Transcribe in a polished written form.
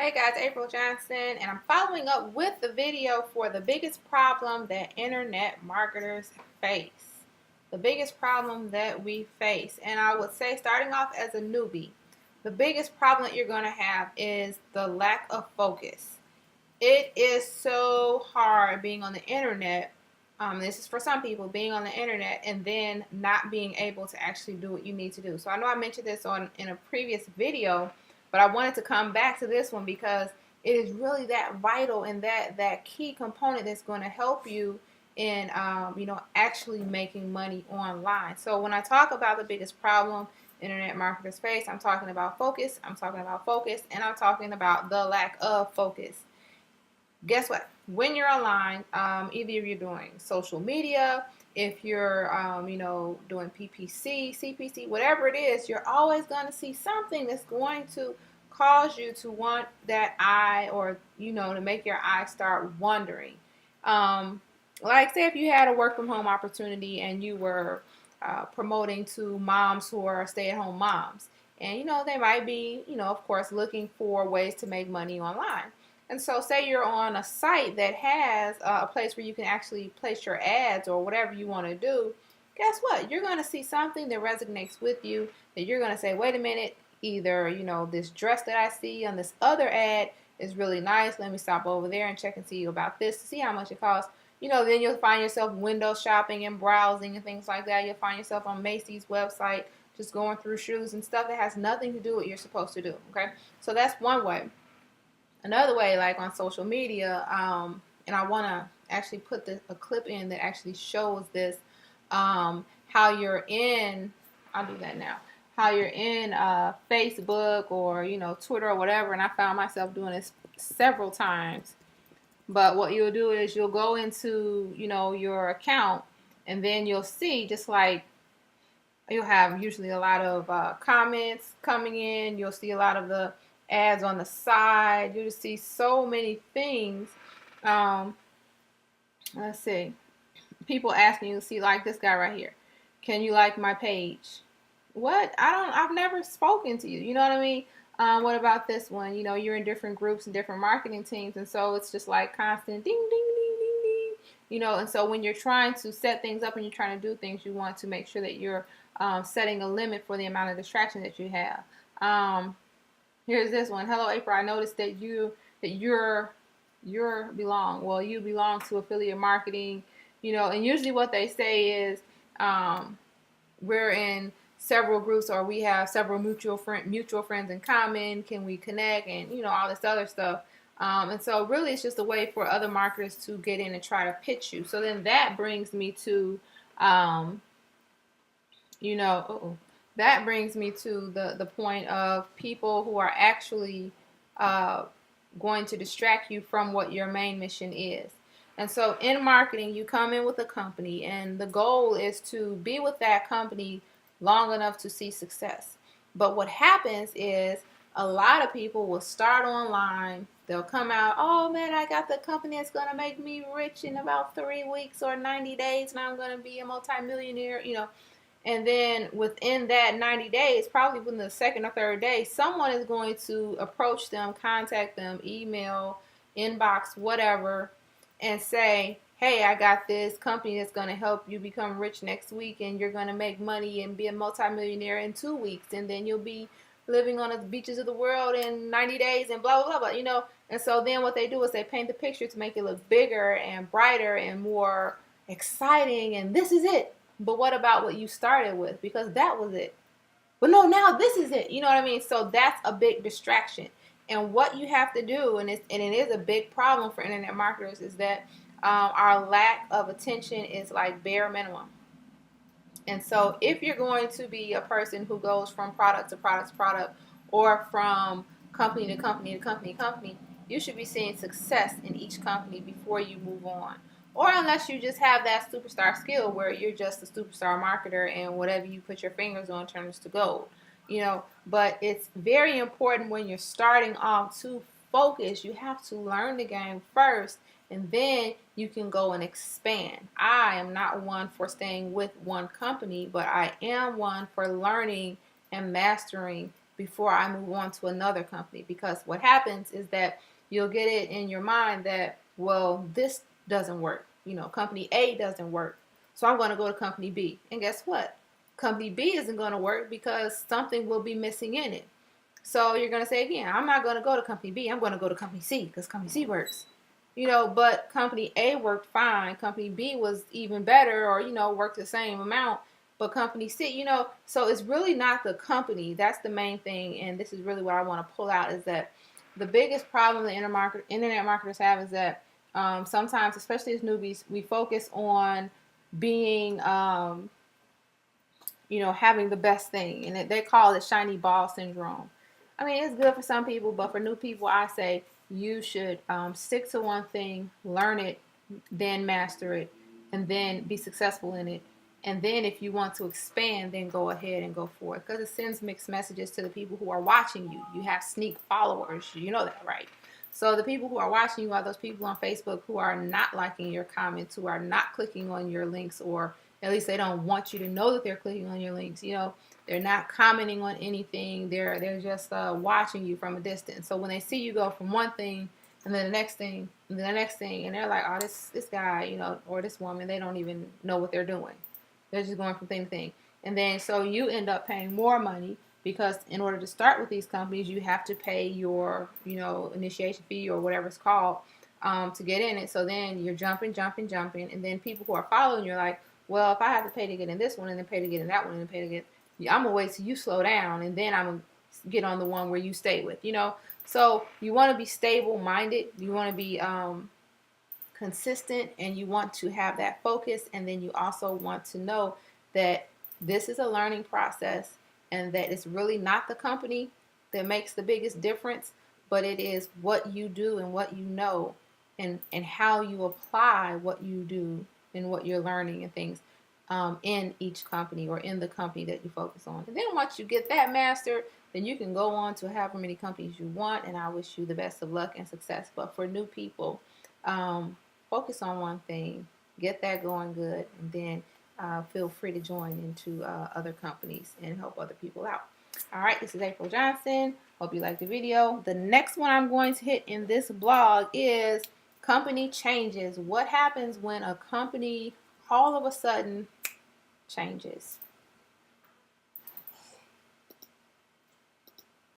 Hey guys, April Johnson, and I'm following up with the video for the biggest problem that internet marketers face. The biggest problem that we face. And I would say, starting off as a newbie, the biggest problem that you're going to have is the lack of focus. It is so hard being on the internet. This is for some people, being on the internet and then not being able to actually do what you need to do. So I know I mentioned this in a previous video, but I wanted to come back to this one because it is really that vital and that key component that's going to help you in actually making money online. So when I talk about the biggest problem internet marketers face, I'm talking about focus, and I'm talking about the lack of focus. Guess what? When you're online, either if you're doing social media, if you're, doing PPC, CPC, whatever it is, you're always going to see something that's going to cause you to want that eye or, to make your eye start wandering. Like, say if you had a work from home opportunity and you were promoting to moms who are stay-at-home moms. And, they might be, of course, looking for ways to make money online. And so say you're on a site that has a place where you can actually place your ads or whatever you want to do. Guess what? You're going to see something that resonates with you that you're going to say, wait a minute, either, this dress that I see on this other ad is really nice. Let me stop over there and check and see about this to see how much it costs. Then you'll find yourself window shopping and browsing and things like that. You'll find yourself on Macy's website just going through shoes and stuff that has nothing to do with what you're supposed to do. Okay, so that's one way. Another way, like on social media, and I want to actually put a clip in that actually shows this, how you're in, I'll do that now, how you're in Facebook or, Twitter or whatever, and I found myself doing this several times. But what you'll do is you'll go into, your account, and then you'll see just like you'll have usually a lot of comments coming in. You'll see a lot of the ads on the side. You'll see so many things. Let's see. People asking you, see, like this guy right here. Can you like my page? What? I've never spoken to you. You know what I mean? What about this one? You're in different groups and different marketing teams. And so it's just like constant ding, ding, ding, ding, ding. And so when you're trying to set things up and you're trying to do things, you want to make sure that you're setting a limit for the amount of distraction that you have. Here's this one. Hello, April. I noticed that you belong. Well, you belong to affiliate marketing. And usually what they say is we're in several groups or we have several mutual friends in common. Can we connect? And all this other stuff. And so really it's just a way for other marketers to get in and try to pitch you. So then that brings me to that brings me to the point of people who are actually going to distract you from what your main mission is. And so in marketing, you come in with a company, and the goal is to be with that company long enough to see success. But what happens is a lot of people will start online. They'll come out, oh man, I got the company that's going to make me rich in about 3 weeks or 90 days, and I'm going to be a multimillionaire, And then within that 90 days, probably within the second or third day, someone is going to approach them, contact them, email, inbox, whatever, and say, hey, I got this company that's going to help you become rich next week, and you're going to make money and be a multimillionaire in 2 weeks, and then you'll be living on the beaches of the world in 90 days and blah, blah, blah, blah, And so then what they do is they paint the picture to make it look bigger and brighter and more exciting, and this is it. But what about what you started with? Because that was it. But no, now this is it. You know what I mean? So that's a big distraction. And what you have to do, and it is a big problem for internet marketers, is that our lack of attention is like bare minimum. And so if you're going to be a person who goes from product to product to product, or from company to company to company to company, you should be seeing success in each company before you move on. Or unless you just have that superstar skill where you're just a superstar marketer and whatever you put your fingers on turns to gold. But it's very important when you're starting off to focus. You have to learn the game first, and then you can go and expand. I am not one for staying with one company, but I am one for learning and mastering before I move on to another company. Because what happens is that you'll get it in your mind that, well, this doesn't work. You know, company A doesn't work. So I'm going to go to company B. And guess what? Company B isn't going to work because something will be missing in it. So you're going to say again, I'm not going to go to company B. I'm going to go to company C because company C works. You know, but company A worked fine. Company B was even better, or, you know, worked the same amount. But company C, you know, so it's really not the company. That's the main thing. And this is really what I want to pull out, is that the biggest problem the internet marketers have is that sometimes, especially as newbies, we focus on being, you know, having the best thing. And they call it shiny ball syndrome. I mean, it's good for some people, but for new people, I say you should stick to one thing, learn it, then master it, and then be successful in it. And then if you want to expand, then go ahead and go for it, because it sends mixed messages to the people who are watching you. You have sneak followers. You know that, right? So the people who are watching you are those people on Facebook who are not liking your comments, who are not clicking on your links, or at least they don't want you to know that they're clicking on your links. You know, they're not commenting on anything. They're just watching you from a distance. So when they see you go from one thing and then the next thing and then the next thing, and they're like, oh, this guy, you know, or this woman, they don't even know what they're doing. They're just going from thing to thing. And then so you end up paying more money, because in order to start with these companies, you have to pay your, you know, initiation fee or whatever it's called, to get in it. So then you're jumping. And then people who are following, you're like, well, if I have to pay to get in this one and then pay to get in that one and then pay to get, I'm going to wait till you slow down and then I'm going to get on the one where you stay with, you know. So you want to be stable-minded. You want to be consistent, and you want to have that focus. And then you also want to know that this is a learning process, and that it's really not the company that makes the biggest difference, but it is what you do and what you know, and how you apply what you do and what you're learning and things in each company or in the company that you focus on. And then once you get that mastered, then you can go on to however many companies you want, and I wish you the best of luck and success. But for new people, focus on one thing, get that going good, and then feel free to join into other companies and help other people out. All right, this is April Johnson. Hope you liked the video. The next one I'm going to hit in this blog is company changes. What happens when a company all of a sudden changes?